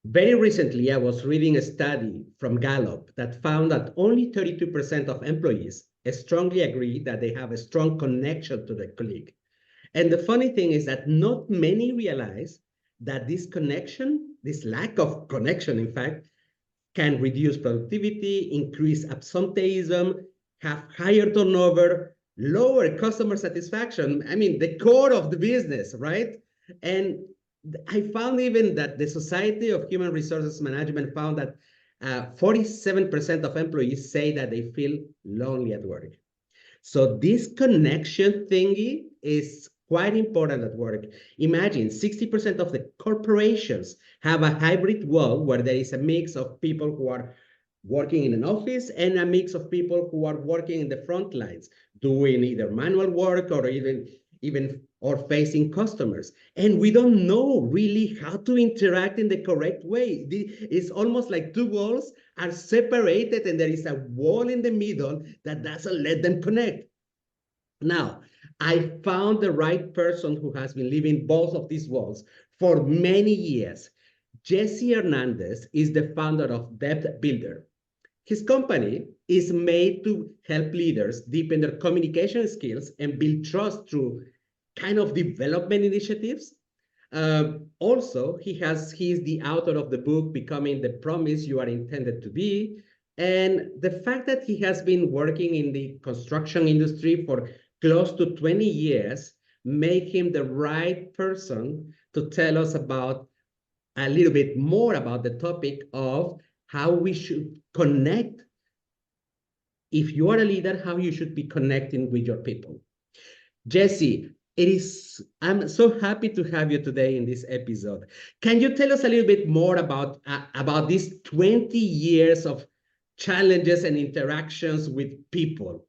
Very recently, I was reading a study from Gallup that found that only 32% of employees strongly agree that they have a strong connection to the colleague. And the funny thing is that not many realize that this connection, this lack of connection, in fact, can reduce productivity, increase absenteeism, have higher turnover, lower customer satisfaction. I mean, the core of the business, right? And I found even that the Society of Human Resources Management found that 47% of employees say that they feel lonely at work. So this connection thingy is quite important at work. Imagine 60% of the corporations have a hybrid world where there is a mix of people who are working in an office and a mix of people who are working in the front lines, doing either manual work or even or facing customers. And we don't know really how to interact in the correct way. It's almost like two walls are separated and there is a wall in the middle that doesn't let them connect. Now, I found the right person who has been living both of these walls for many years. Jesse Hernandez is the founder of Depth Builder. His company is made to help leaders deepen their communication skills and build trust through kind of development initiatives. Also, he is the author of the book Becoming the Promise You Are Intended to Be. And the fact that he has been working in the construction industry for close to 20 years make him the right person to tell us about a little bit more about the topic of how we should connect. If you are a leader, how you should be connecting with your people. Jesse, I'm so happy to have you today in this episode. Can you tell us a little bit more about these 20 years of challenges and interactions with people?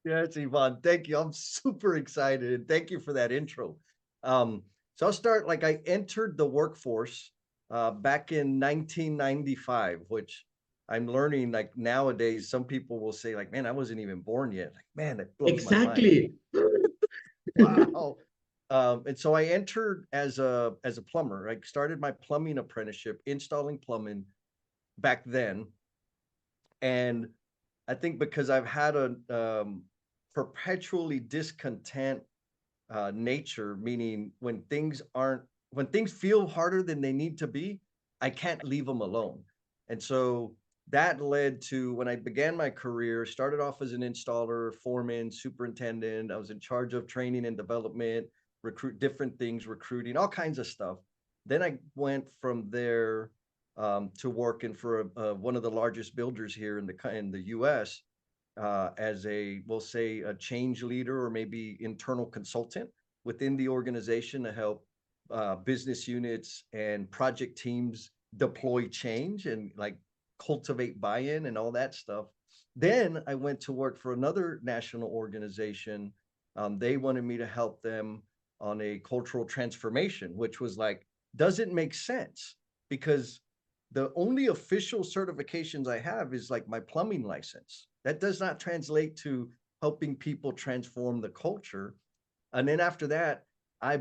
Yes, Ivan, thank you. I'm super excited and thank you for that intro. So I'll start like I entered the workforce back in 1995, which I'm learning like nowadays, some people will say, like, man, I wasn't even born yet. Like, man, that blows my mind. Exactly. Wow. And so I entered as a plumber. I started my plumbing apprenticeship, installing plumbing back then. And I think because I've had a perpetually discontent nature, meaning when things feel harder than they need to be, I can't leave them alone. And so that led to when I began my career, started off as an installer, foreman, superintendent. I was in charge of training and development, recruit different things, recruiting, all kinds of stuff. Then I went from there to working for one of the largest builders here in the U.S. As we'll say, a change leader or maybe internal consultant within the organization to help business units and project teams deploy change and like cultivate buy-in and all that stuff. Then I went to work for another national organization. They wanted me to help them on a cultural transformation, which was like, doesn't make sense because the only official certifications I have is like my plumbing license. That does not translate to helping people transform the culture. And then after that, I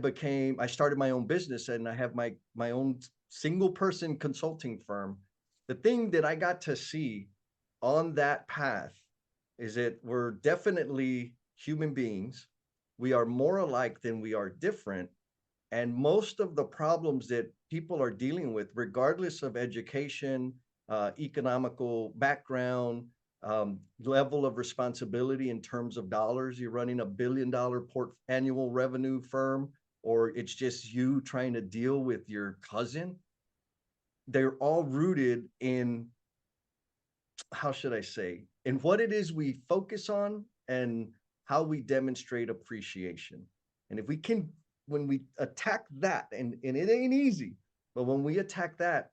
started my own business and I have my own single person consulting firm. The thing that I got to see on that path is that we're definitely human beings. We are more alike than we are different. And most of the problems that people are dealing with, regardless of education, economical background, level of responsibility in terms of dollars, you're running $1 billion annual revenue firm, or it's just you trying to deal with your cousin, they're all rooted in, how should I say, in what it is we focus on and how we demonstrate appreciation. And if we can, when we attack that, and it ain't easy, but when we attack that,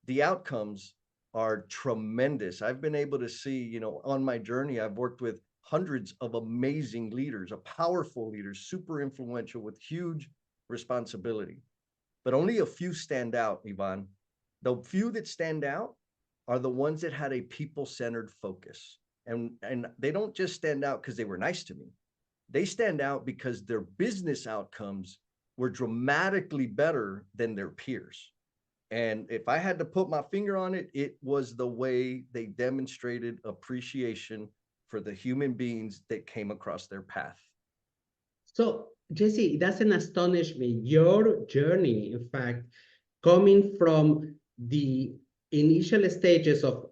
the outcomes are tremendous. I've been able to see, on my journey, I've worked with hundreds of amazing leaders, a powerful leaders, super influential with huge responsibility. But only a few stand out, Ivan. The few that stand out are the ones that had a people-centered focus. And they don't just stand out because they were nice to me. They stand out because their business outcomes were dramatically better than their peers. And if I had to put my finger on it, it was the way they demonstrated appreciation for the human beings that came across their path. So, Jesse, it doesn't astonish me. Your journey, in fact, coming from the initial stages of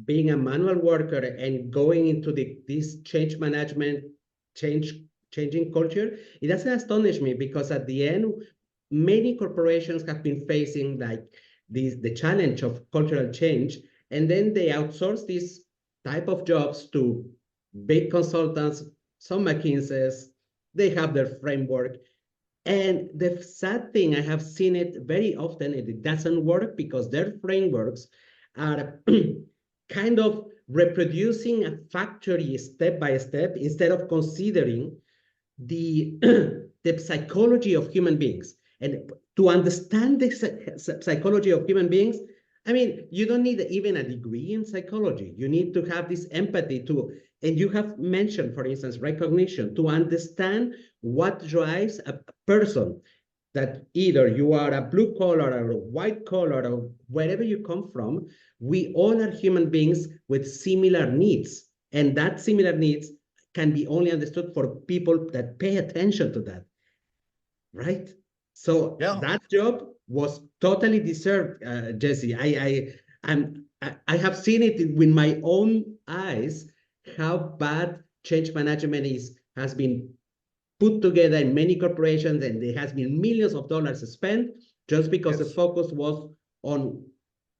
being a manual worker and going into this change management, changing culture, it doesn't astonish me because at the end, many corporations have been facing like the challenge of cultural change, and then they outsource these type of jobs to big consultants, some McKinsey's. They have their framework. And the sad thing, I have seen it very often, and it doesn't work because their frameworks are kind of reproducing a factory step by step instead of considering the the psychology of human beings. And to understand the psychology of human beings, I mean, you don't need even a degree in psychology. You need to have this empathy to, and you have mentioned, for instance, recognition, to understand what drives a person, that either you are a blue collar or a white collar or wherever you come from, we all are human beings with similar needs. And that similar needs can be only understood for people that pay attention to that, right? So Yeah. that job was totally deserved, Jesse. I have seen it with my own eyes how bad change management has been put together in many corporations, and there has been millions of dollars spent just because the Yes. focus was on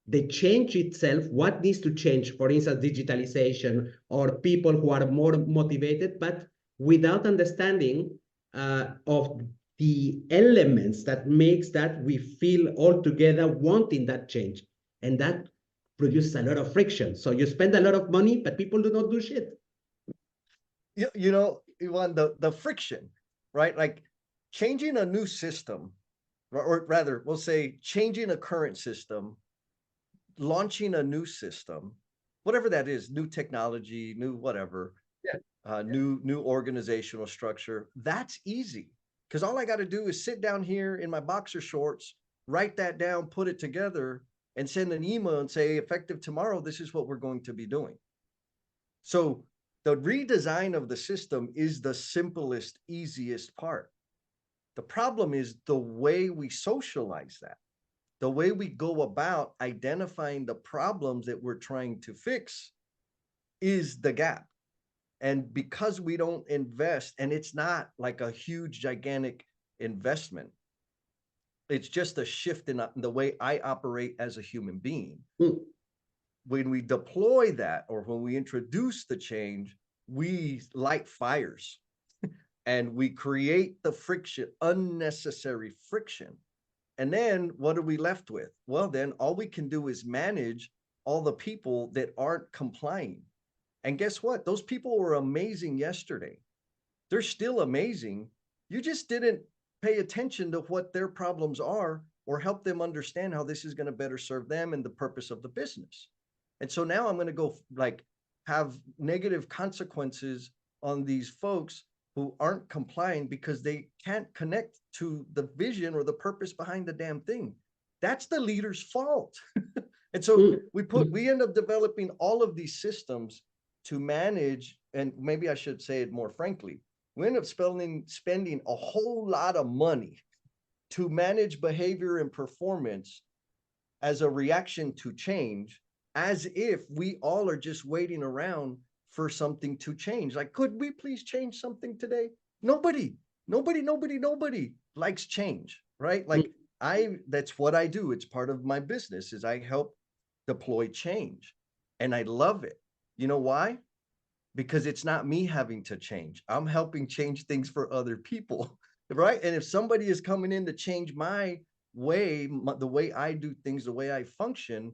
the change itself, what needs to change, for instance, digitalization or people who are more motivated, but without understanding of the elements that makes that we feel all together wanting that change. And that produces a lot of friction. So you spend a lot of money, but people do not do shit. You know, Ivan, the friction, right? Like changing a new system, or rather, we'll say changing a current system, launching a new system, whatever that is, new technology, new whatever, Yeah. new organizational structure. That's easy because all I got to do is sit down here in my boxer shorts, write that down, put it together, and send an email and say, effective tomorrow, this is what we're going to be doing. So the redesign of the system is the simplest, easiest part. The problem is the way we socialize that, the way we go about identifying the problems that we're trying to fix is the gap. And because we don't invest, and it's not like a huge, gigantic investment, it's just a shift in the way I operate as a human being. Mm. When we deploy that or when we introduce the change, we light fires and we create the friction, unnecessary friction. And then what are we left with? Well, then all we can do is manage all the people that aren't complying. And guess what? Those people were amazing yesterday. They're still amazing. You just didn't pay attention to what their problems are or help them understand how this is going to better serve them and the purpose of the business. And so now I'm going to go like have negative consequences on these folks who aren't complying because they can't connect to the vision or the purpose behind the damn thing. That's the leader's fault. And so we end up developing all of these systems to manage, and maybe I should say it more frankly, we end up spending a whole lot of money to manage behavior and performance as a reaction to change, as if we all are just waiting around for something to change. Like, could we please change something today? Nobody likes change, right? Like that's what I do. It's part of my business is I help deploy change and I love it. You know why? Because it's not me having to change. I'm helping change things for other people, right? And if somebody is coming in to change my way, the way I do things, the way I function,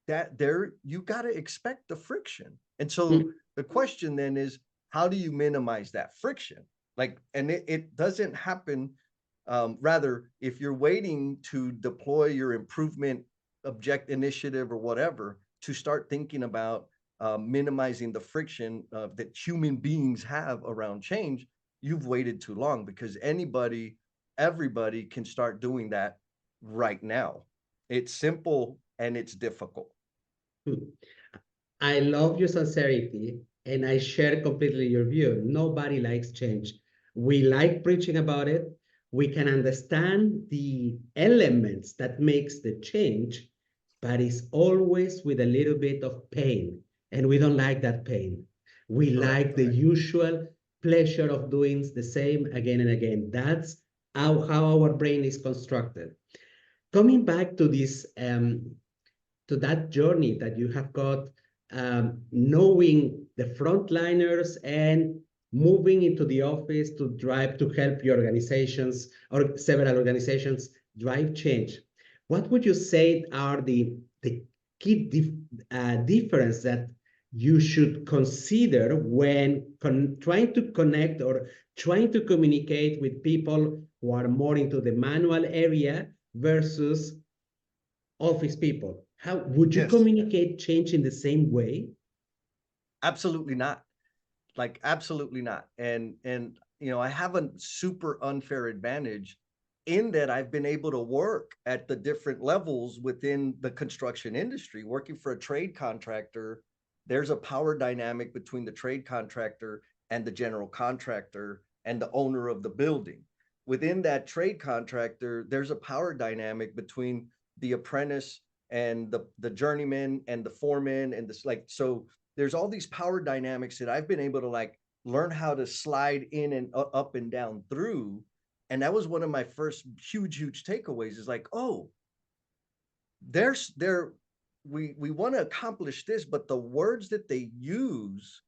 that you got to expect the friction. And so the question then is, how do you minimize that friction? Like, and it doesn't happen. Rather, if you're waiting to deploy your improvement object initiative or whatever, to start thinking about minimizing the friction that human beings have around change, you've waited too long because everybody can start doing that right now. It's simple and it's difficult. Hmm. I love your sincerity and I share completely your view. Nobody likes change. We like preaching about it. We can understand the elements that makes the change, but it's always with a little bit of pain. And we don't like that pain. We Correct. like the usual pleasure of doing the same again and again. That's how our brain is constructed. Coming back to this to that journey that you have got, knowing the frontliners and moving into the office to drive to help your organizations or several organizations drive change. What would you say are the key difference that you should consider when trying to connect or trying to communicate with people who are more into the manual area versus office people? How would you Yes, communicate change in the same way? absolutely not. Like absolutely not. And you know, I have a super unfair advantage in that I've been able to work at the different levels within the construction industry. Working for a trade contractor, there's a power dynamic between the trade contractor and the general contractor and the owner of the building. Within that trade contractor, there's a power dynamic between the apprentice and the journeyman and the foreman and this, like, so there's all these power dynamics that I've been able to like learn how to slide in and up and down through. And that was one of my first huge takeaways is like, oh, there's there we want to accomplish this, but the words that they use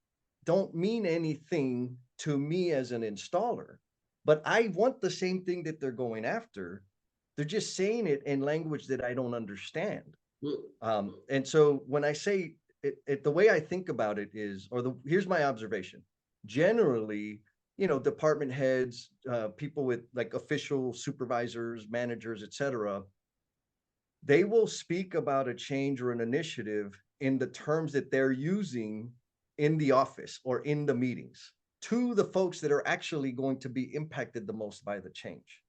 don't mean anything to me as an installer. But I want the same thing that they're going after. They're just saying it in language that I don't understand. And so when I say the way I think about it is, here's my observation. Generally, you know, department heads, people with like official supervisors, managers, etc., they will speak about a change or an initiative in the terms that they're using in the office or in the meetings to the folks that are actually going to be impacted the most by the change,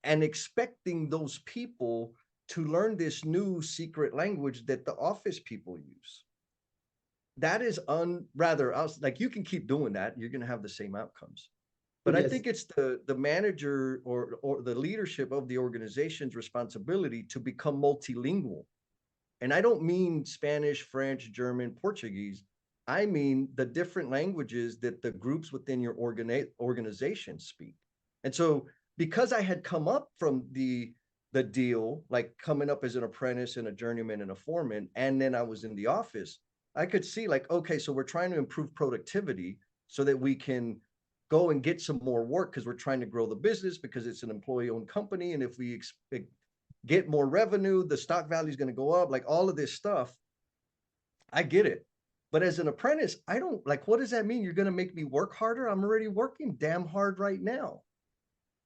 and expecting those people to learn this new secret language that the office people use. That is rather, I was like, you can keep doing that, you're going to have the same outcomes. But I Yes, think it's the manager or the leadership of the organization's responsibility to become multilingual. And I don't mean Spanish, French, German, Portuguese. I mean the different languages that the groups within your organization speak. And so because I had come up from the deal, like coming up as an apprentice and a journeyman and a foreman, and then I was in the office, I could see like, okay, so we're trying to improve productivity so that we can go and get some more work because we're trying to grow the business because it's an employee-owned company. And if we get more revenue, the stock value is going to go up, like all of this stuff. I get it. But as an apprentice, I don't like, what does that mean? You're going to make me work harder? I'm already working damn hard right now.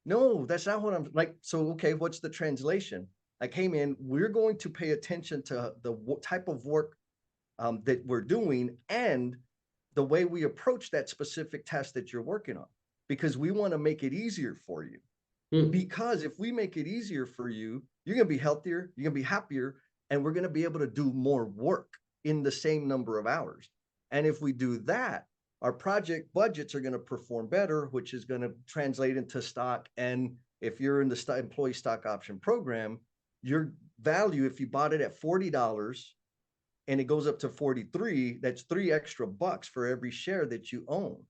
No, that's not what I'm like. So, okay, what's the translation? I came in, we're going to pay attention to the type of work that we're doing and the way we approach that specific task that you're working on, because we want to make it easier for you. mm, Because if we make it easier for you, you're going to be healthier, you're going to be happier, and we're going to be able to do more work in the same number of hours. And if we do that, our project budgets are going to perform better, which is going to translate into stock. And if you're in the employee stock option program, your value, if you bought it at $40 and it goes up to 43, that's $3 extra for every share that you own.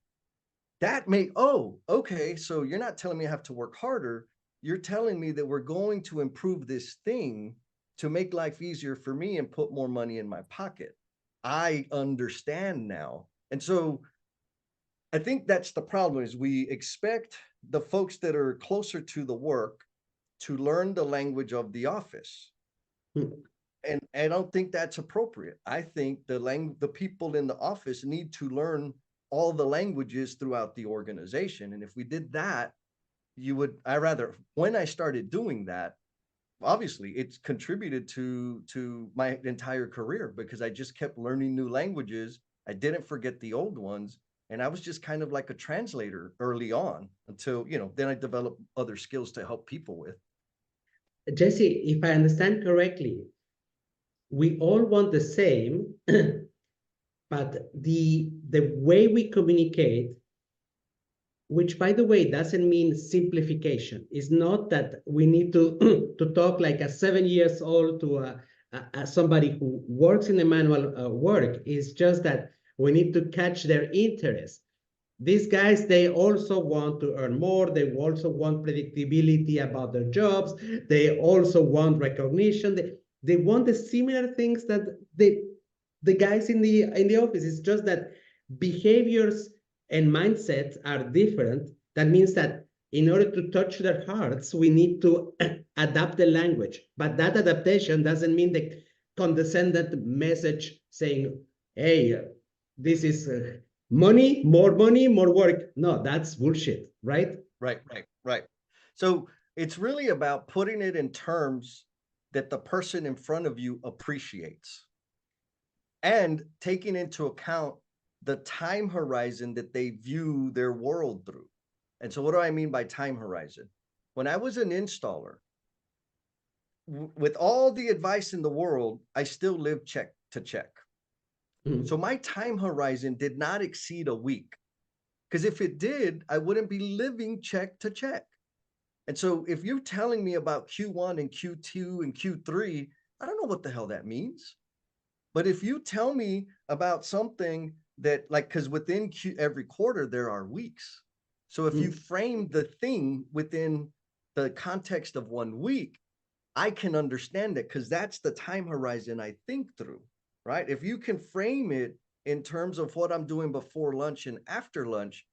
That may, oh, okay, so you're not telling me I have to work harder. You're telling me that we're going to improve this thing to make life easier for me and put more money in my pocket. I understand now. And so I think that's the problem is we expect the folks that are closer to the work to learn the language of the office. mm. And I don't think that's appropriate. I think the people in the office need to learn all the languages throughout the organization. And if we did that, when I started doing that, obviously it's contributed to my entire career because I just kept learning new languages. I didn't forget the old ones. And I was just kind of like a translator early on until, then I developed other skills to help people with. Jesse, if I understand correctly, we all want the same, but the way we communicate, which by the way doesn't mean simplification, is not that we need to to talk like a 7 years old to somebody who works in the manual work. Is just that we need to catch their interest. These guys, they also want to earn more. They also want predictability about their jobs. They also want recognition. They want the similar things that the guys in the office. It's just that behaviors and mindsets are different. That means that in order to touch their hearts, we need to adapt the language. But that adaptation doesn't mean the condescendent message saying, hey, this is money, more work. No, that's bullshit, right? Right. So it's really about putting it in terms that the person in front of you appreciates and taking into account the time horizon that they view their world through. And so what do I mean by time horizon? When I was an installer, with all the advice in the world, I still lived check to check. Mhm. So my time horizon did not exceed a week. Because if it did, I wouldn't be living check to check. And so if you're telling me about Q1 and Q2 and Q3, I don't know what the hell that means. But if you tell me about something that, like, because within every quarter, there are weeks. So if you frame the thing within the context of 1 week, I can understand it because that's the time horizon I think through, right? If you can frame it in terms of what I'm doing before lunch and after lunch,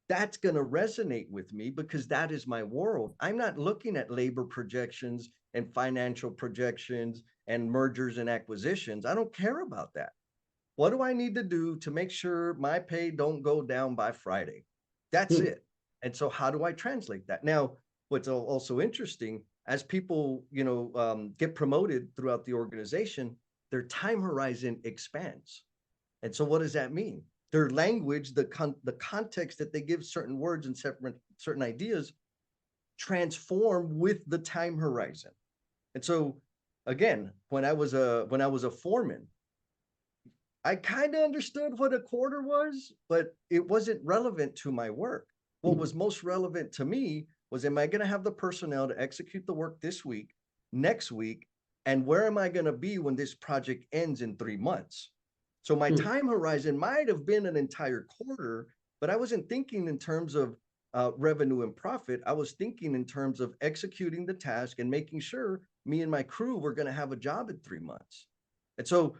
that's going to resonate with me because that is my world. I'm not looking at labor projections and financial projections and mergers and acquisitions. I don't care about that. What do I need to do to make sure my pay don't go down by Friday? That's it. And so how do I translate that? Now, what's also interesting, as people, get promoted throughout the organization, their time horizon expands. And so what does that mean? Their language, the context that they give certain words and certain ideas transform with the time horizon. And so again, when I was a foreman, I kind of understood what a quarter was, but it wasn't relevant to my work. What was most relevant to me was, am I going to have the personnel to execute the work this week, next week, and where am I going to be when this project ends in 3 months? So my time horizon might have been an entire quarter, but I wasn't thinking in terms of revenue and profit. I was thinking in terms of executing the task and making sure me and my crew were going to have a job in 3 months. And so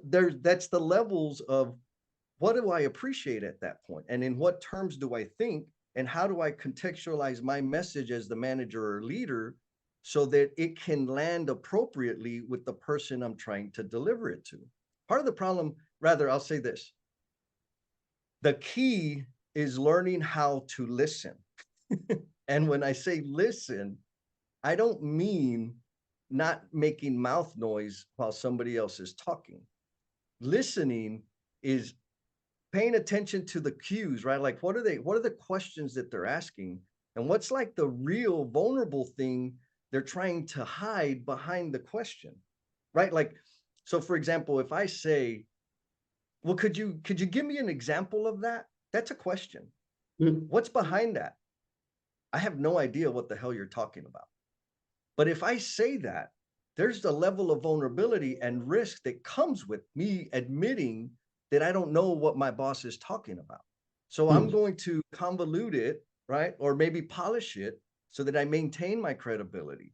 that's the levels of what do I appreciate at that point, and in what terms do I think, and how do I contextualize my message as the manager or leader so that it can land appropriately with the person I'm trying to deliver it to. Part of the problem, rather, I'll say this: the key is learning how to listen. And when I say listen, I don't mean not making mouth noise while somebody else is talking. Listening is paying attention to the cues, right? Like, what are the questions that they're asking? And what's like the real vulnerable thing they're trying to hide behind the question, right? Like, so for example, if I say, well, could you give me an example of that? That's a question. What's behind that? I have no idea what the hell you're talking about. But if I say that, there's the level of vulnerability and risk that comes with me admitting that I don't know what my boss is talking about. So I'm going to convolute it, right? Or maybe polish it so that I maintain my credibility.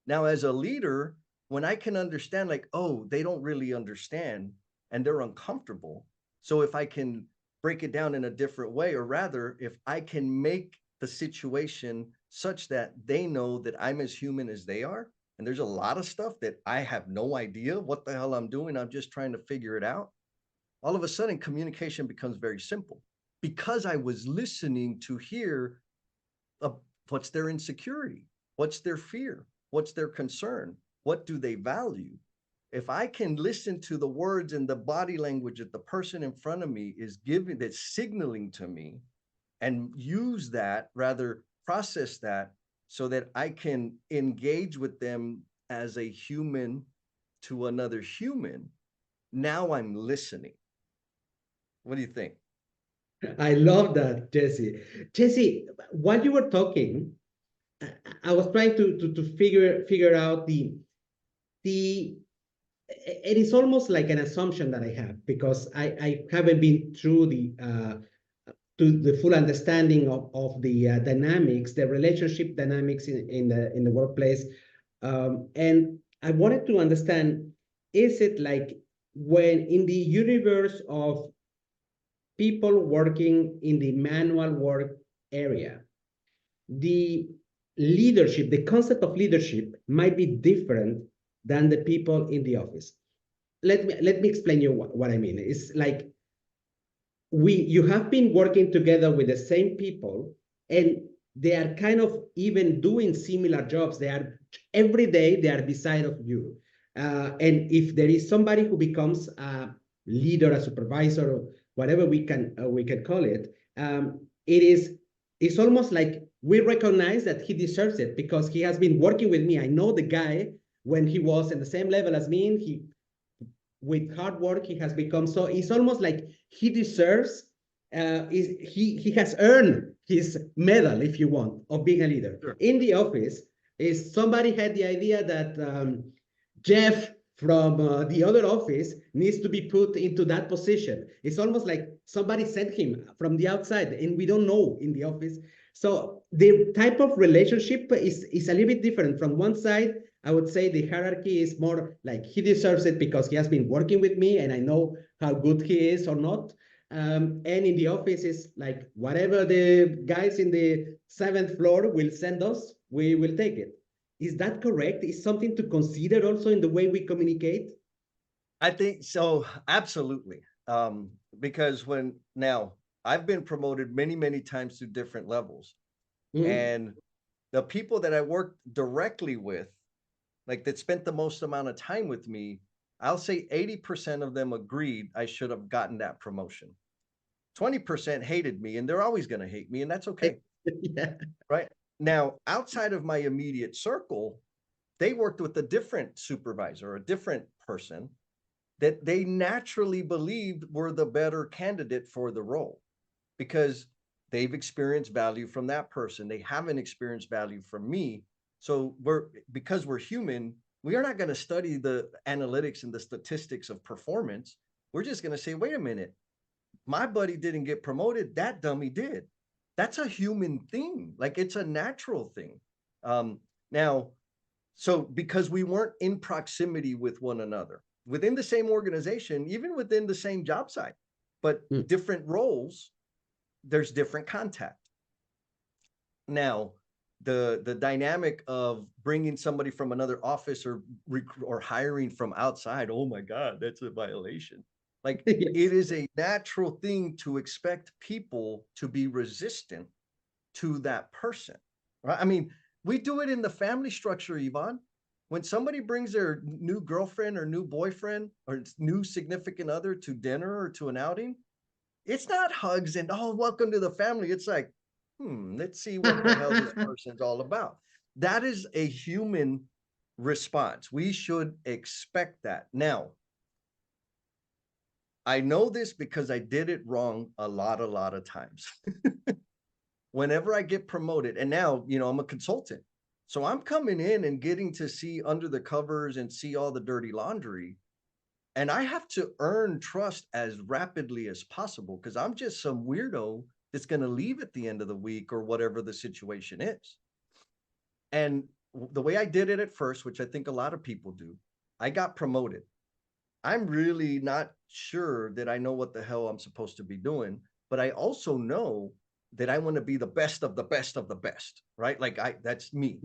Now, as a leader, when I can understand, like, oh, they don't really understand and they're uncomfortable. So if I can break it down in a different way, or rather, if I can make the situation such that they know that I'm as human as they are, and there's a lot of stuff that I have no idea what the hell I'm doing, I'm just trying to figure it out. All of a sudden, communication becomes very simple because I was listening to hear what's their insecurity, what's their fear, what's their concern, what do they value. If I can listen to the words and the body language that the person in front of me is giving, that's signaling to me, and use that, rather process that so that I can engage with them as a human to another human. Now I'm listening. What do you think? I love that, Jesse. Jesse, while you were talking, I was trying to figure out the it is almost like an assumption that I have because I haven't been through to the full understanding of the dynamics, the relationship dynamics in the workplace. And I wanted to understand, is it like when in the universe of people working in the manual work area, the leadership, the concept of leadership might be different than the people in the office. Let me explain you what I mean. It's like you have been working together with the same people, and they are kind of even doing similar jobs. They are every day they are beside of you. And if there is somebody who becomes a leader, a supervisor, or whatever we can call it, it's almost like we recognize that he deserves it because he has been working with me. I know the guy when he was in the same level as me. He with hard work he has become, so it's almost like he deserves, he has earned his medal, if you want, of being a leader. Sure. In the office, is somebody had the idea that Jeff from the other office needs to be put into that position. It's almost like somebody sent him from the outside and we don't know in the office. So the type of relationship is a little bit different. From one side, I would say the hierarchy is more like he deserves it because he has been working with me and I know how good he is or not. And in the office, is like whatever the guys in the 7th floor will send us, we will take it. Is that correct? Is something to consider also in the way we communicate? I think so, absolutely. Because when now I've been promoted many, many times to different levels, Mm-hmm. and the people that I worked directly with, like that spent the most amount of time with me, I'll say 80% of them agreed I should have gotten that promotion. 20% hated me, and they're always going to hate me, and that's okay. Yeah. Right. Now, outside of my immediate circle, they worked with a different supervisor, a different person that they naturally believed were the better candidate for the role because they've experienced value from that person. They haven't experienced value from me. So because we're human, we are not going to study the analytics and the statistics of performance. We're just going to say, wait a minute, my buddy didn't get promoted. That dummy did. That's a human thing. Like it's a natural thing. Now, so because we weren't in proximity with one another within the same organization, even within the same job site, but Mm. different roles, there's different contact. Now, the dynamic of bringing somebody from another office or hiring from outside, oh my God, that's a violation. Like Yes. it is a natural thing to expect people to be resistant to that person, right? I mean, we do it in the family structure, Yvonne. When somebody brings their new girlfriend or new boyfriend or new significant other to dinner or to an outing, it's not hugs and, oh, welcome to the family. It's like, let's see what the hell this person's all about. That is a human response. We should expect that. Now, I know this because I did it wrong a lot of times. Whenever I get promoted, and now, I'm a consultant. So I'm coming in and getting to see under the covers and see all the dirty laundry. And I have to earn trust as rapidly as possible because I'm just some weirdo that's going to leave at the end of the week or whatever the situation is. And the way I did it at first, which I think a lot of people do, I got promoted. I'm really not sure that I know what the hell I'm supposed to be doing, but I also know that I want to be the best of the best of the best, right? Like that's me.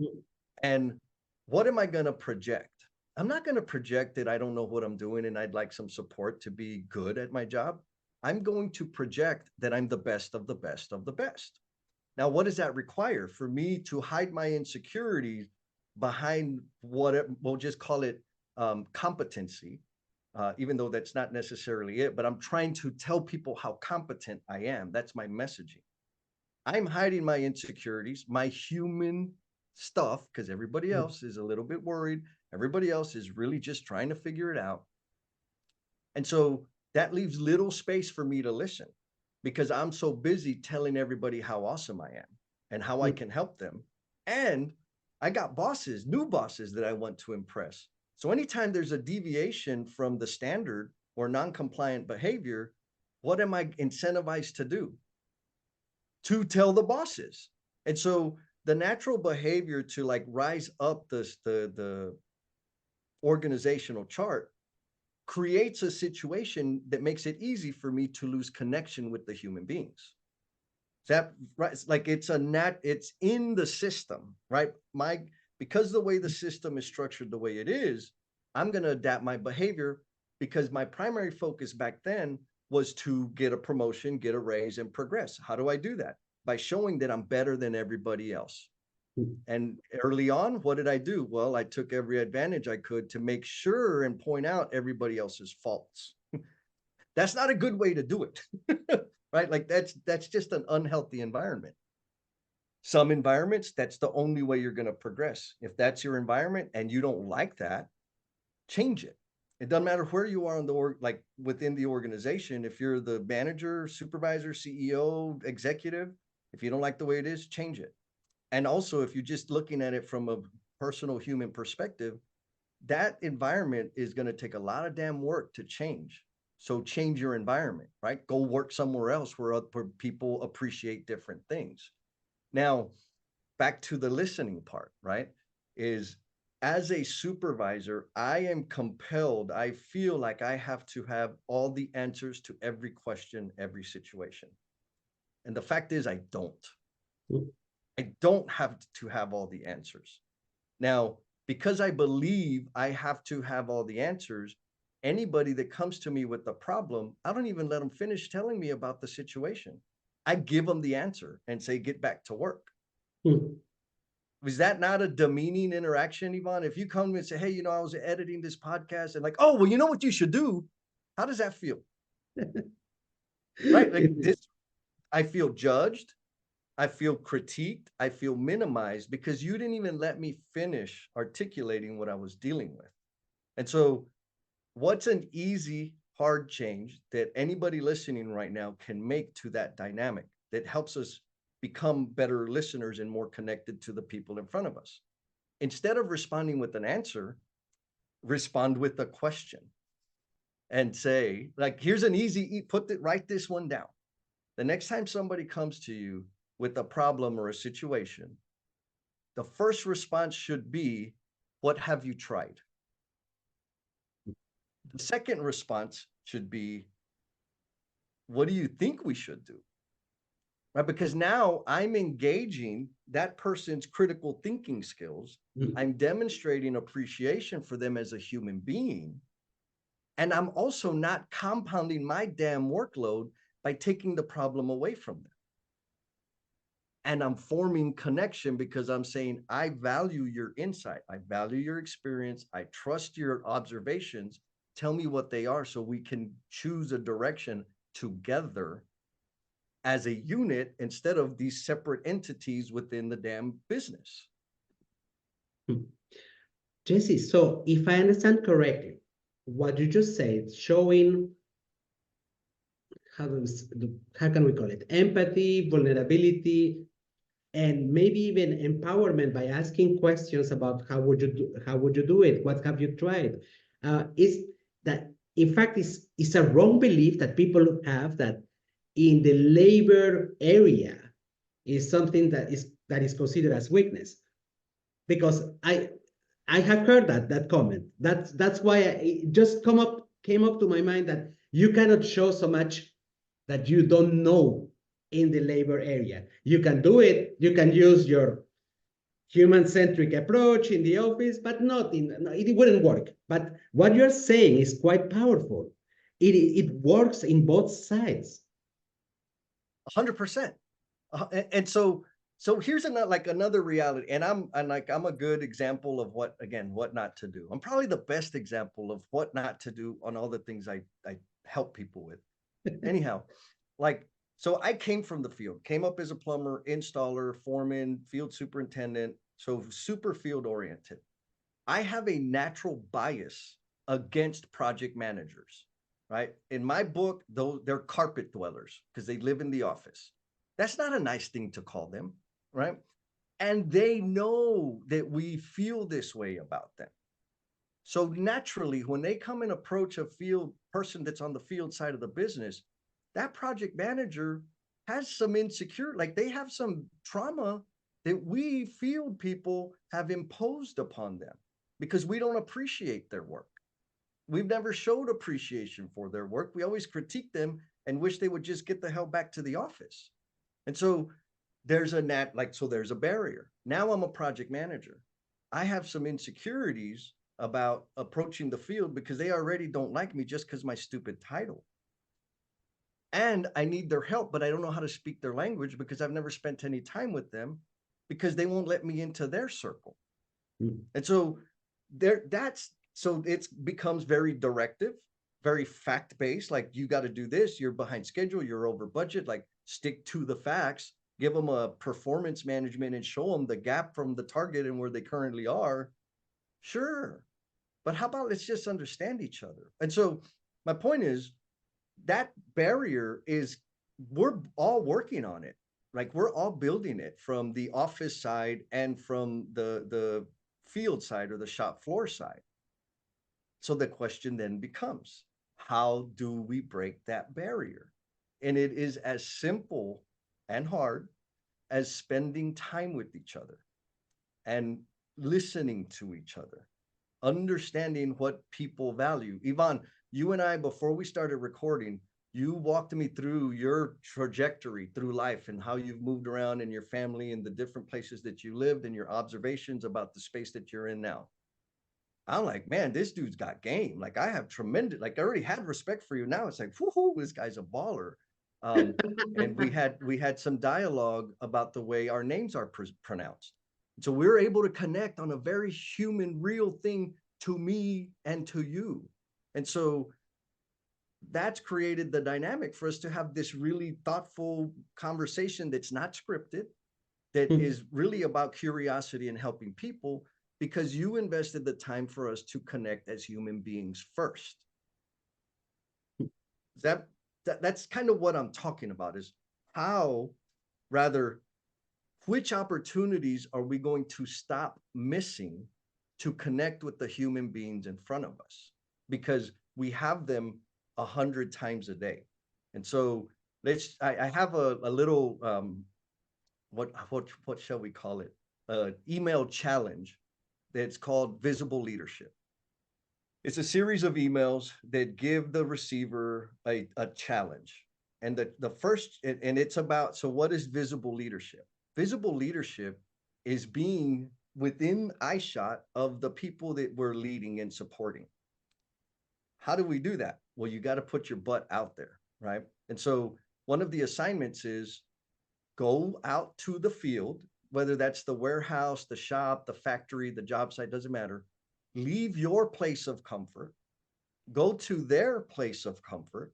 And what am I going to project? I'm not going to project that I don't know what I'm doing and I'd like some support to be good at my job. I'm going to project that I'm the best of the best of the best. Now, what does that require? For me to hide my insecurities behind we'll just call it competency, even though that's not necessarily it, but I'm trying to tell people how competent I am. That's my messaging. I'm hiding my insecurities, my human stuff because everybody else is a little bit worried. Everybody else is really just trying to figure it out. And so that leaves little space for me to listen because I'm so busy telling everybody how awesome I am and how I can help them. And I got bosses, new bosses that I want to impress. So anytime there's a deviation from the standard or non-compliant behavior, what am I incentivized to do? To tell the bosses. And so the natural behavior to like rise up the organizational chart creates a situation that makes it easy for me to lose connection with the human beings. That right? It's like it's in the system, right? Because the way the system is structured the way it is, I'm going to adapt my behavior because my primary focus back then was to get a promotion, get a raise, and progress. How do I do that? By showing that I'm better than everybody else. And early on, what did I do? Well, I took every advantage I could to make sure and point out everybody else's faults. That's not a good way to do it, right? Like that's just an unhealthy environment. Some environments, that's the only way you're going to progress. If that's your environment and you don't like that, change it. It doesn't matter where you are in like within the organization. If you're the manager, supervisor, CEO, executive, if you don't like the way it is, change it. And also, if you're just looking at it from a personal human perspective, that environment is going to take a lot of damn work to change. So change your environment, right? Go work somewhere else where people appreciate different things. Now, back to the listening part, right? Is as a supervisor, I am compelled, I feel like I have to have all the answers to every question, every situation. And the fact is, I don't. I don't have to have all the answers. Now, because I believe I have to have all the answers, anybody that comes to me with a problem, I don't even let them finish telling me about the situation. I give them the answer and say, get back to work. Was that not a demeaning interaction, Yvonne? If you come and say, hey, I was editing this podcast and like, oh, well, you know what you should do? How does that feel? Right? Like this, I feel judged. I feel critiqued. I feel minimized because you didn't even let me finish articulating what I was dealing with. And so what's an easy, hard change that anybody listening right now can make to that dynamic that helps us become better listeners and more connected to the people in front of us? Instead of responding with an answer, respond with a question and say, like, here's an easy, write this one down. The next time somebody comes to you with a problem or a situation, the first response should be, what have you tried? The second response should be, what do you think we should do? Right? Because now I'm engaging that person's critical thinking skills. I'm demonstrating appreciation for them as a human being. And I'm also not compounding my damn workload by taking the problem away from them. And I'm forming connection because I'm saying, I value your insight. I value your experience. I trust your observations. Tell me what they are so we can choose a direction together as a unit instead of these separate entities within the damn business. Jesse, so if I understand correctly, what you just said, showing, how can we call it? Empathy, vulnerability, and maybe even empowerment by asking questions about how would you do it? What have you tried? Is that, in fact, it's a wrong belief that people have that in the labor area is something that is considered as weakness. Because I have heard that comment. That's why it just came up to my mind that you cannot show so much that you don't know in the labor area. You can do it. You can use your human-centric approach in the office, but it wouldn't work. But what you're saying is quite powerful. It works in both sides. 100%. And so here's another reality. And I'm a good example of what not to do. I'm probably the best example of what not to do on all the things I help people with. Anyhow, so I came from the field, came up as a plumber, installer, foreman, field superintendent, so super field oriented. I have a natural bias against project managers, right? In my book, though, they're carpet dwellers because they live in the office. That's not a nice thing to call them, right? And they know that we feel this way about them. So naturally, when they come and approach a field person that's on the field side of the business, that project manager has some insecure, like they have some trauma that we field people have imposed upon them because we don't appreciate their work. We've never showed appreciation for their work. We always critique them and wish they would just get the hell back to the office. And so there's there's a barrier. Now I'm a project manager. I have some insecurities about approaching the field because they already don't like me just because my stupid title. And I need their help, but I don't know how to speak their language because I've never spent any time with them because they won't let me into their circle. And so it becomes very directive, very fact-based. Like, you got to do this, you're behind schedule, you're over budget, like stick to the facts, give them a performance management and show them the gap from the target and where they currently are. Sure. But how about let's just understand each other? And so my point is that barrier is, we're all working on it. Like, we're all building it from the office side and from the field side or the shop floor side. So the question then becomes, how do we break that barrier? And it is as simple and hard as spending time with each other and listening to each other, understanding what people value. Yvonne, you and I, before we started recording, you walked me through your trajectory through life and how you've moved around in your family and the different places that you lived and your observations about the space that you're in now. I'm like, man, this dude's got game. Like, I have tremendous, like, I already had respect for you. Now it's like, whoo, this guy's a baller. And we had some dialogue about the way our names are pronounced. So we're able to connect on a very human, real thing to me and to you. And so that's created the dynamic for us to have this really thoughtful conversation that's not scripted, that is really about curiosity and helping people, because you invested the time for us to connect as human beings first. That's kind of what I'm talking about, is which opportunities are we going to stop missing to connect with the human beings in front of us? Because we have them 100 times a day. And so I have a little, what shall we call it? Email challenge that's called Visible Leadership. It's a series of emails that give the receiver a challenge. And the first, and it's about, so what is visible leadership? Visible leadership is being within eyeshot of the people that we're leading and supporting. How do we do that? Well, you got to put your butt out there, right? And so one of the assignments is go out to the field, whether that's the warehouse, the shop, the factory, the job site, doesn't matter. Leave your place of comfort, go to their place of comfort,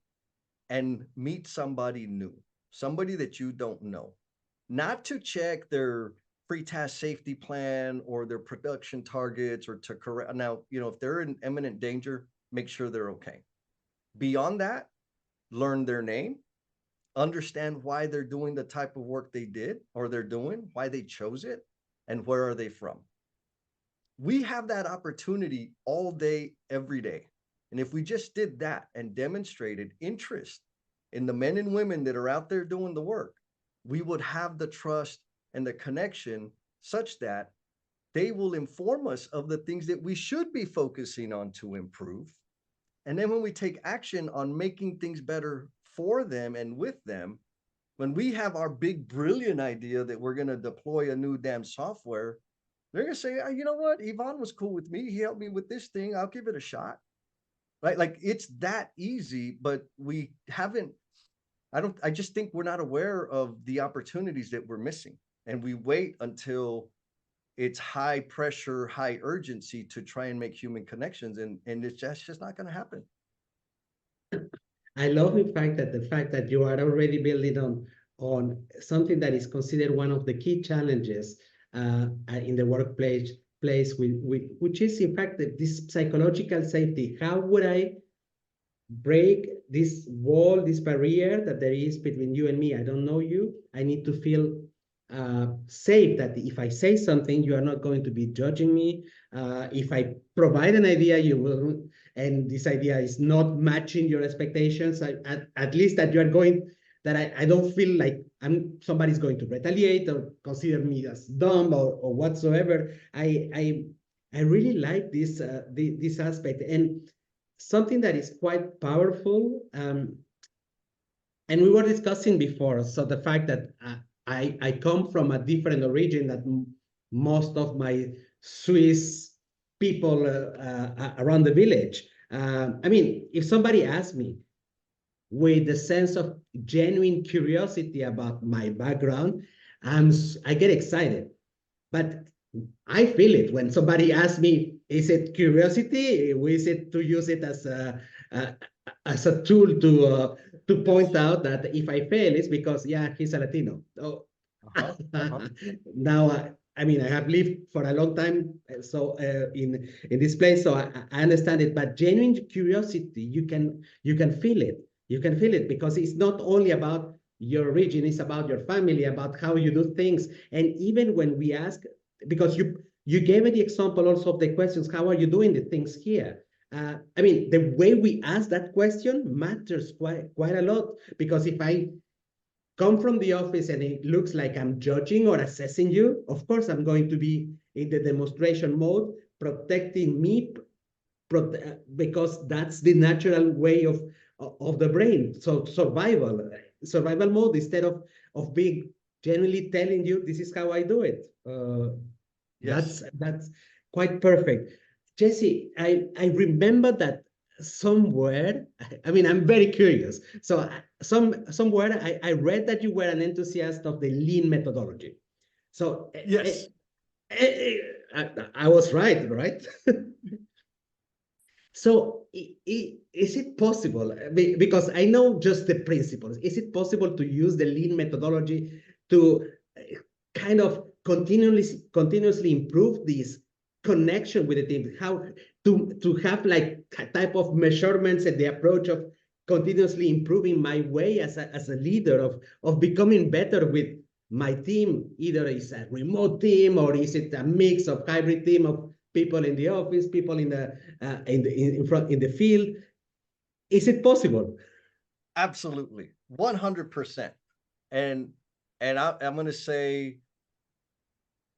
and meet somebody new, somebody that you don't know. Not to check their pre-task safety plan or their production targets, or to correct. Now, if they're in imminent danger, make sure they're okay. Beyond that, learn their name, understand why they're doing the type of work they did or they're doing, why they chose it, and where are they from. We have that opportunity all day, every day. And if we just did that and demonstrated interest in the men and women that are out there doing the work, we would have the trust and the connection such that they will inform us of the things that we should be focusing on to improve. And then when we take action on making things better for them and with them, when we have our big, brilliant idea that we're going to deploy a new damn software, they're going to say, you know what? Yvonne was cool with me. He helped me with this thing. I'll give it a shot. Right? Like, it's that easy, but we haven't, I just think we're not aware of the opportunities that we're missing. And we wait until it's high pressure, high urgency to try and make human connections. And it's just not going to happen. I love the fact that you are already building on something that is considered one of the key challenges in the workplace, which is in fact this psychological safety. How would I break this wall, this barrier that there is between you and me? I don't know you. I need to feel safe that if I say something, you are not going to be judging me. If I provide an idea, you will, and this idea is not matching your expectations, at least that you are going, that I don't feel like somebody's going to retaliate or consider me as dumb or whatsoever. I really like this aspect, and something that is quite powerful. And we were discussing before, so the fact that I come from a different origin than most of my Swiss people around the village. I mean, if somebody asks me with a sense of genuine curiosity about my background, I get excited. But I feel it when somebody asks me, is it curiosity? Or is it to use it as a tool to point out that if I fail, it's because, yeah, he's a Latino. Oh. Now, I mean, I have lived for a long time, so in this place, so I understand it. But genuine curiosity, you can feel it. You can feel it because it's not only about your origin; it's about your family, about how you do things. And even when we ask, because you gave me the example also of the questions, how are you doing the things here? I mean, the way we ask that question matters quite a lot, because if I come from the office and it looks like I'm judging or assessing you, of course I'm going to be in the demonstration mode, protecting me, because that's the natural way of the brain. So survival mode, instead of being genuinely telling you this is how I do it. Yes. That's quite perfect. Jesse, I remember that somewhere, I mean, I'm very curious. So somewhere I read that you were an enthusiast of the lean methodology. So Yes. I was right? So is it possible, because I know just the principles, is it possible to use the lean methodology to kind of continuously improve this connection with the team? How to have like a type of measurements and the approach of continuously improving my way as a leader of becoming better with my team, either it's a remote team or is it a mix of hybrid team of people in the office, people in the field. Is it possible? Absolutely. 100%. And I'm going to say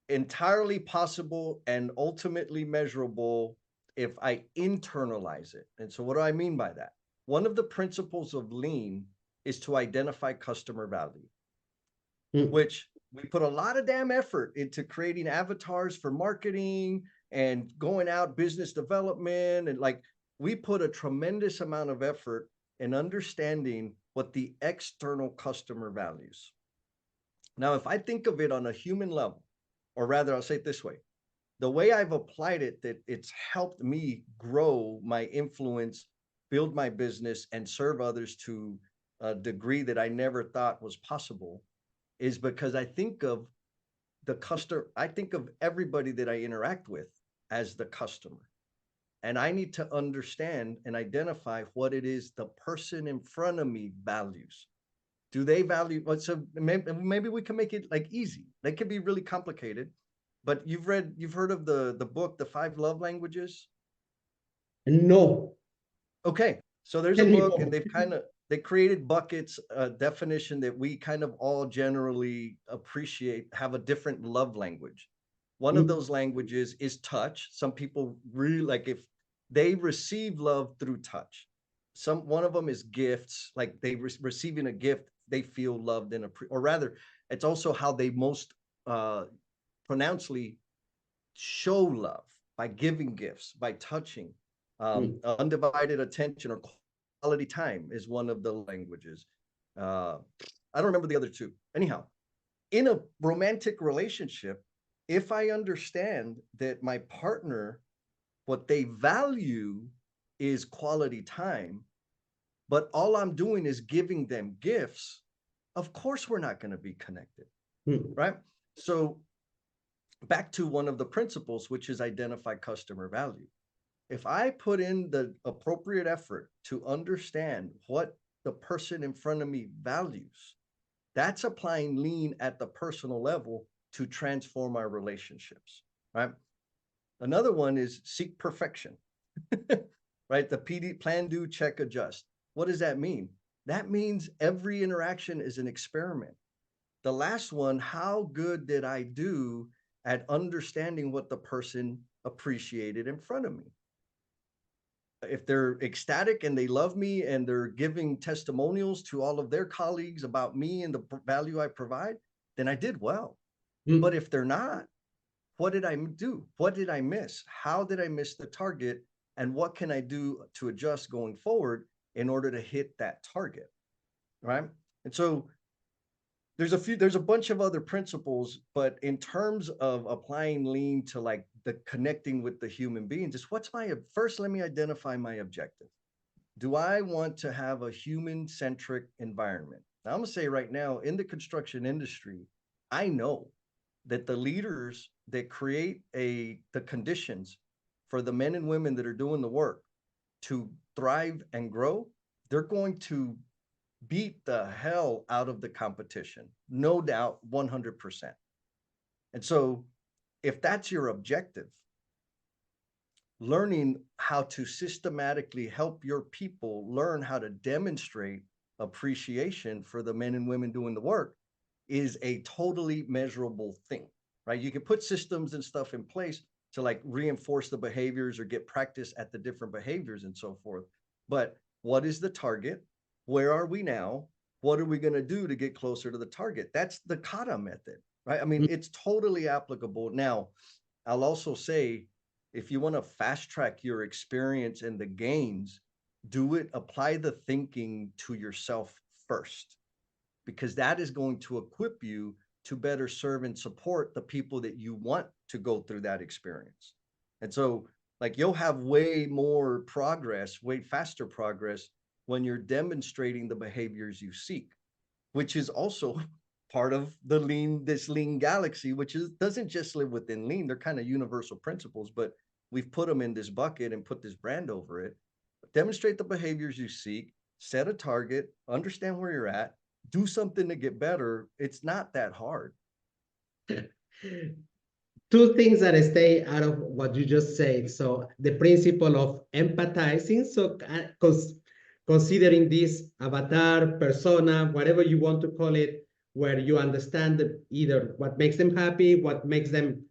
entirely possible and ultimately measurable if I internalize it. And so what do I mean by that? One of the principles of lean is to identify customer value, which we put a lot of damn effort into creating avatars for marketing and going out business development. And like, we put a tremendous amount of effort in understanding what the external customer values. Now, if I think of it on a human level, or rather, I'll say it this way, the way I've applied it, that it's helped me grow my influence, build my business, and serve others to a degree that I never thought was possible, is because I think of the customer, I think of everybody that I interact with as the customer. And I need to understand and identify what it is the person in front of me values. Do they value? So maybe we can make it like easy. They can be really complicated, but you've heard of the book, The Five Love Languages? No. Okay, so there's a Tell me book, and more. they created buckets, a definition that we kind of all generally appreciate, have a different love language. One of those languages is touch. Some people really like if they receive love through touch. One of them is gifts, like they receiving a gift, they feel loved and or rather, it's also how they most pronouncedly show love, by giving gifts, by touching. Undivided attention or quality time is one of the languages. I don't remember the other two. Anyhow, in a romantic relationship, if I understand that my partner, what they value is quality time, but all I'm doing is giving them gifts, of course we're not going to be connected, right? So back to one of the principles, which is identify customer value. If I put in the appropriate effort to understand what the person in front of me values, that's applying lean at the personal level to transform our relationships, right? Another one is seek perfection, right? The PD, plan, do, check, adjust. What does that mean? That means every interaction is an experiment. The last one, how good did I do at understanding what the person appreciated in front of me? If they're ecstatic and they love me and they're giving testimonials to all of their colleagues about me and the value I provide, then I did well. But if they're not, what did I do? What did I miss? How did I miss the target? And what can I do to adjust going forward in order to hit that target? Right. And so there's a bunch of other principles, but in terms of applying lean to like the connecting with the human being, just first, let me identify my objective. Do I want to have a human-centric environment? Now, I'm gonna say right now, in the construction industry, I know that the leaders that create the conditions for the men and women that are doing the work to thrive and grow, they're going to beat the hell out of the competition, no doubt, 100%. And so if that's your objective, learning how to systematically help your people learn how to demonstrate appreciation for the men and women doing the work is a totally measurable thing, right? You can put systems and stuff in place to like reinforce the behaviors or get practice at the different behaviors and so forth. But what is the target? Where are we now? What are we going to do to get closer to the target? That's the kata method, right? I mean, it's totally applicable. Now, I'll also say, if you want to fast track your experience and the gains, apply the thinking to yourself first, because that is going to equip you to better serve and support the people that you want to go through that experience. And so like you'll have way more progress, way faster progress when you're demonstrating the behaviors you seek, which is also part of this lean galaxy, which doesn't just live within lean. They're kind of universal principles, but we've put them in this bucket and put this brand over it. Demonstrate the behaviors you seek, set a target, understand where you're at, do something to get better. It's not that hard. Two things that stay out of what you just said. So the principle of empathizing. So considering this avatar, persona, whatever you want to call it, where you understand either what makes them happy, what makes them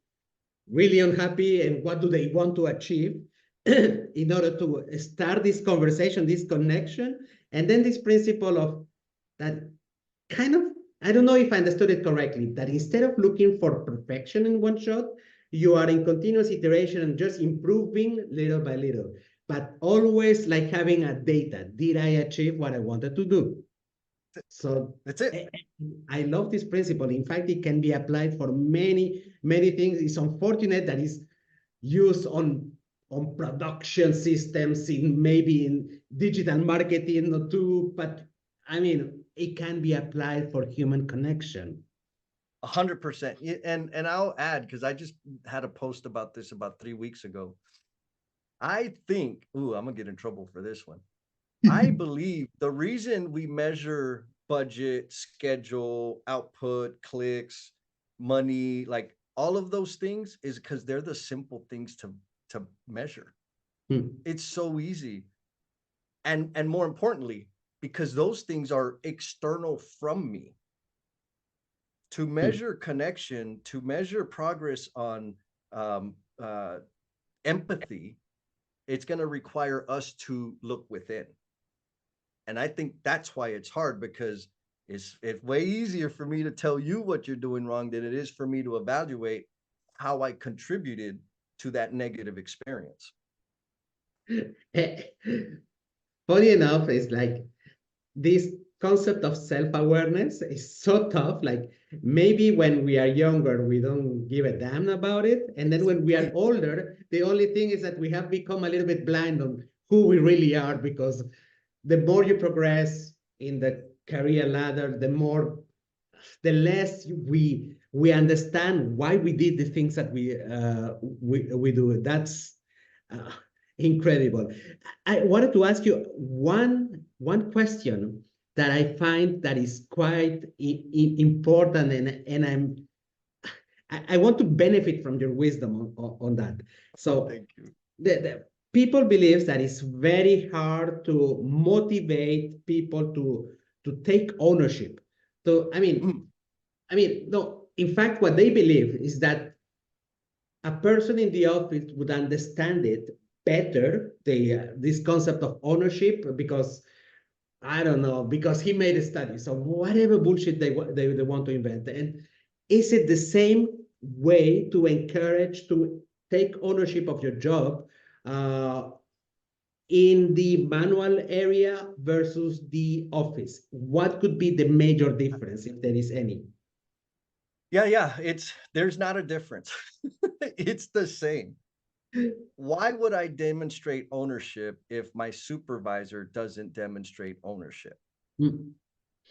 really unhappy, and what do they want to achieve in order to start this conversation, this connection. And then this principle of that kind of, I don't know if I understood it correctly, that instead of looking for perfection in one shot, you are in continuous iteration and just improving little by little, but always like having a data. Did I achieve what I wanted to do? So that's it. I love this principle. In fact, it can be applied for many, many things. It's unfortunate that it's used on production systems, maybe in digital marketing too, but I mean, it can be applied for human connection. 100%. And I'll add, because I just had a post about this about 3 weeks ago. I think, I'm gonna get in trouble for this one. I believe the reason we measure budget, schedule, output, clicks, money, like all of those things, is because they're the simple things to measure. It's so easy. And more importantly, because those things are external from me. To measure connection, to measure progress on empathy, it's going to require us to look within. And I think that's why it's hard, because it's way easier for me to tell you what you're doing wrong than it is for me to evaluate how I contributed to that negative experience. Funny enough, it's like this concept of self-awareness is so tough. Like maybe when we are younger, we don't give a damn about it. And then when we are older, the only thing is that we have become a little bit blind on who we really are, because the more you progress in the career ladder, the less we we understand why we did the things that we do. That's incredible. I wanted to ask you one question that I find that is quite important, and I want to benefit from your wisdom on that. So Thank you. the people believe that it's very hard to motivate people to take ownership. So no, in fact, what they believe is that a person in the office would understand it better, this concept of ownership, because I don't know, because he made a study. So whatever bullshit they want to invent. And is it the same way to encourage to take ownership of your job in the manual area versus the office? What could be the major difference, if there is any? Yeah, there's not a difference. It's the same. Why would I demonstrate ownership if my supervisor doesn't demonstrate ownership? Mm.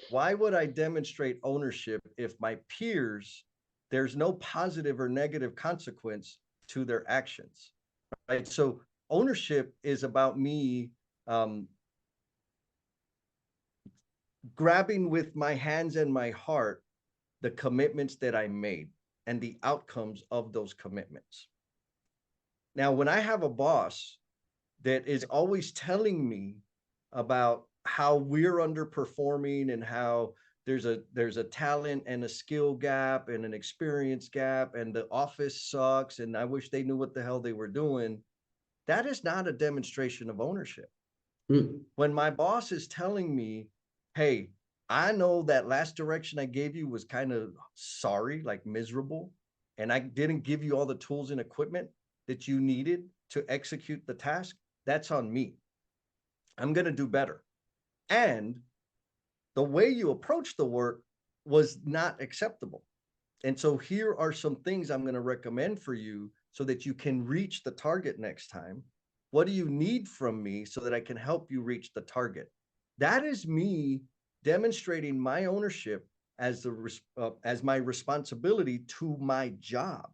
Why would I demonstrate ownership if my peers, there's no positive or negative consequence to their actions, right? So ownership is about me grabbing with my hands and my heart the commitments that I made and the outcomes of those commitments. Now, when I have a boss that is always telling me about how we're underperforming and how there's a talent and a skill gap and an experience gap and the office sucks and I wish they knew what the hell they were doing, that is not a demonstration of ownership. Mm. When my boss is telling me, hey, I know that last direction I gave you was kind of sorry, like miserable, and I didn't give you all the tools and equipment that you needed to execute the task, that's on me. I'm going to do better. And the way you approach the work was not acceptable. And so here are some things I'm going to recommend for you so that you can reach the target next time. What do you need from me so that I can help you reach the target? That is me demonstrating my ownership as my responsibility to my job.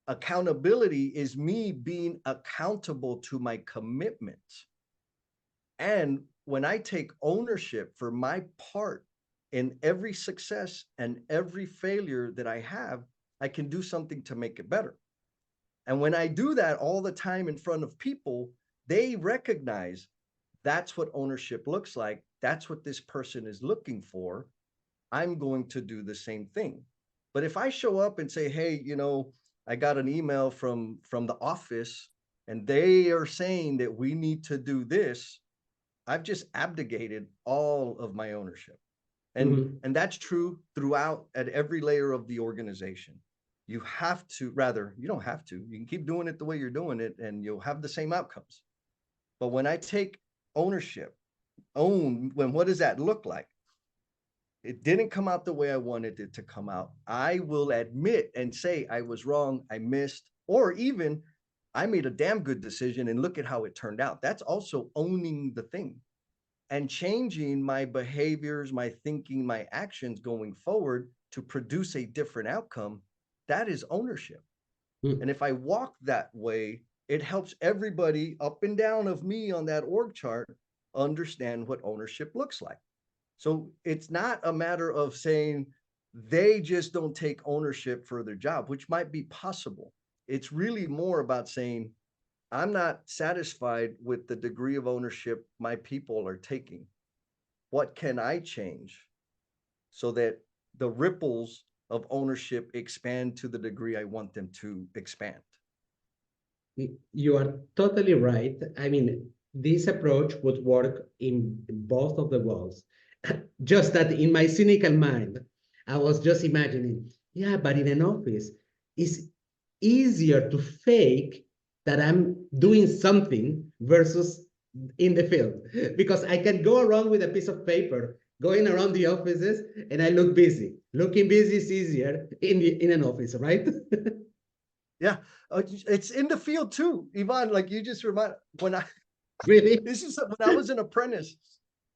Accountability is me being accountable to my commitments. And when I take ownership for my part in every success and every failure that I have, I can do something to make it better. And when I do that all the time in front of people, they recognize that's what ownership looks like. That's what this person is looking for. I'm going to do the same thing. But if I show up and say, hey, I got an email from the office and they are saying that we need to do this, I've just abdicated all of my ownership. And that's true throughout at every layer of the organization. You have to, you don't have to, you can keep doing it the way you're doing it and you'll have the same outcomes. But when I take ownership, what does that look like? It didn't come out the way I wanted it to come out. I will admit and say I was wrong, I missed, or even I made a damn good decision and look at how it turned out. That's also owning the thing and changing my behaviors, my thinking, my actions going forward to produce a different outcome. That is ownership. And if I walk that way, it helps everybody up and down of me on that org chart understand what ownership looks like. So it's not a matter of saying they just don't take ownership for their job, which might be possible. It's really more about saying, I'm not satisfied with the degree of ownership my people are taking. What can I change so that the ripples of ownership expand to the degree I want them to expand? You are totally right. I mean, this approach would work in both of the worlds. Just that in my cynical mind, I was just imagining, yeah, but in an office, it's easier to fake that I'm doing something versus in the field, because I can go around with a piece of paper going around the offices and I look busy. Looking busy is easier in an office, right? Yeah, it's in the field too, Ivan. Like you just remind when I Really? this is when I was an apprentice.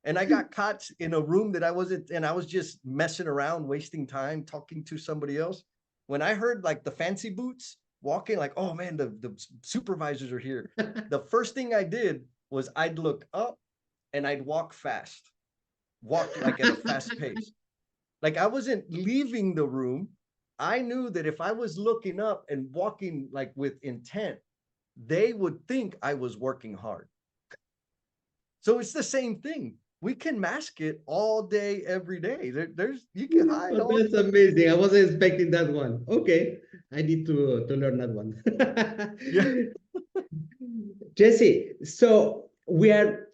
And I got caught in a room that I wasn't, and I was just messing around, wasting time, talking to somebody else. When I heard like the fancy boots walking, like, oh man, the supervisors are here. The first thing I did was I'd look up and I'd walk fast, walk like at a fast pace. Like I wasn't leaving the room. I knew that if I was looking up and walking like with intent, they would think I was working hard. So it's the same thing. We can mask it all day, every day. There's you can hide Oh, all that's amazing. I wasn't expecting that one. Okay, I need to learn that one. yeah. Jesse, so we are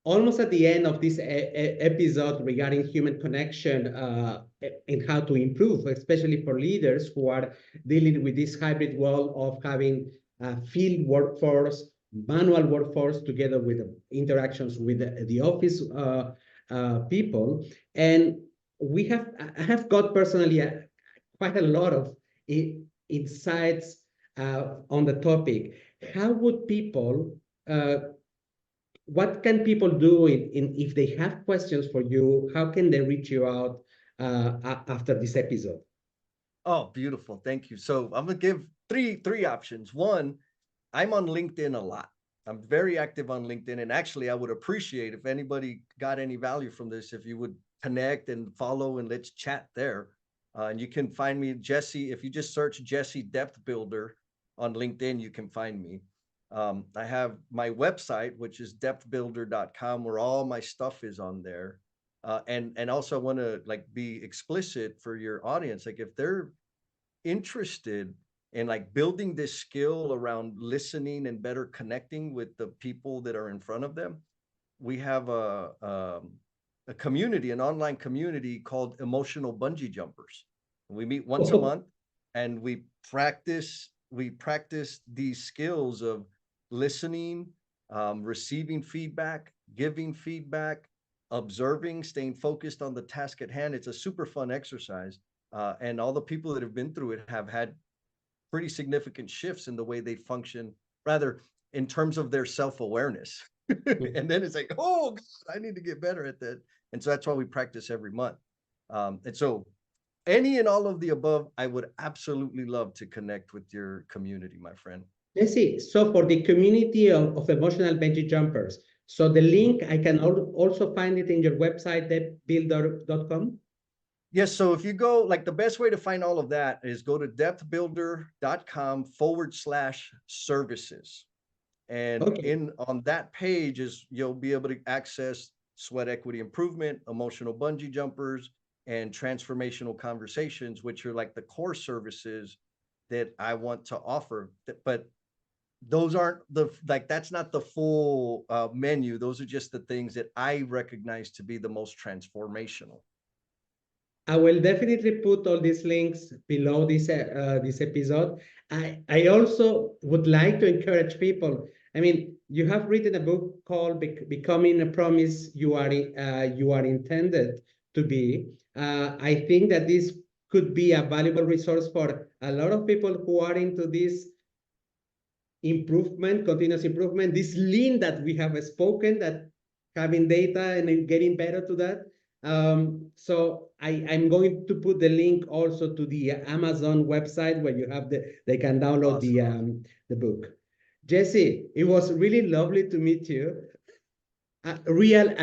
almost at the end of this episode regarding human connection and how to improve, especially for leaders who are dealing with this hybrid world of having field workforce, manual workforce, together with interactions with the office people. And I have got personally quite a lot of insights on the topic. How would people what can people do if they have questions for you? How can they reach you out after this episode? Oh, beautiful. Thank you. So I'm gonna give three options. One, I'm on LinkedIn a lot. I'm very active on LinkedIn. And actually, I would appreciate if anybody got any value from this, if you would connect and follow and let's chat there. And you can find me, Jesse. If you just search Jesse Depth Builder on LinkedIn, you can find me. I have my website, which is depthbuilder.com, where all my stuff is on there. And also I want to like be explicit for your audience. Like if they're interested in like building this skill around listening and better connecting with the people that are in front of them, we have a community, an online community called Emotional Bungee Jumpers. We meet once a month and we practice these skills of listening, receiving feedback, giving feedback, observing, staying focused on the task at hand. It's a super fun exercise. And all the people that have been through it have had pretty significant shifts in the way they function, rather in terms of their self-awareness. And then it's like, oh, God, I need to get better at that. And so that's why we practice every month. And so any and all of the above, I would absolutely love to connect with your community, my friend. Let's see. So for the community of emotional bungee jumpers, so the link, I can also find it in your website, depthbuilder.com. Yes. So if you go, like the best way to find all of that is go to depthbuilder.com/services. And on that page is you'll be able to access sweat equity improvement, emotional bungee jumpers, and transformational conversations, which are like the core services that I want to offer. But those aren't that's not the full menu. Those are just the things that I recognize to be the most transformational. I will definitely put all these links below this episode. I also would like to encourage people. I mean, you have written a book called "Becoming a Promise You Are Intended to Be." I think that this could be a valuable resource for a lot of people who are into this improvement, continuous improvement, this lean that we have spoken, that having data and getting better to that. So I'm going to put the link also to the Amazon website where you have they can download the book. Jesse, it was really lovely to meet you. A real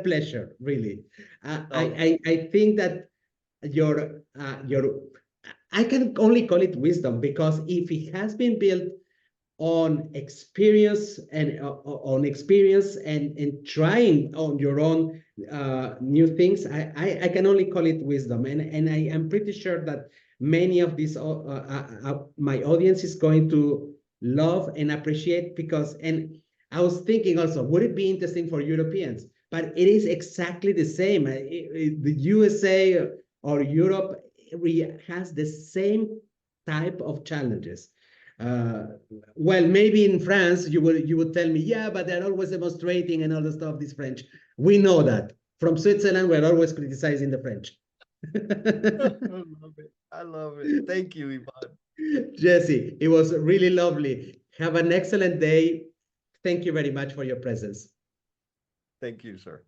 pleasure, really. I think that your I can only call it wisdom, because if it has been built on experience and trying on your own new things, I can only call it wisdom, and I am pretty sure that many of these my audience is going to love and appreciate, because, and I was thinking also, would it be interesting for Europeans? But it is exactly the same. The USA or Europe has the same type of challenges. Well, maybe in France you would tell me, yeah, but they're always demonstrating and all the stuff. This French, we know that from Switzerland, we're always criticizing the French. I love it. I love it. Thank you, Ivan. Jesse, it was really lovely. Have an excellent day. Thank you very much for your presence. Thank you, sir.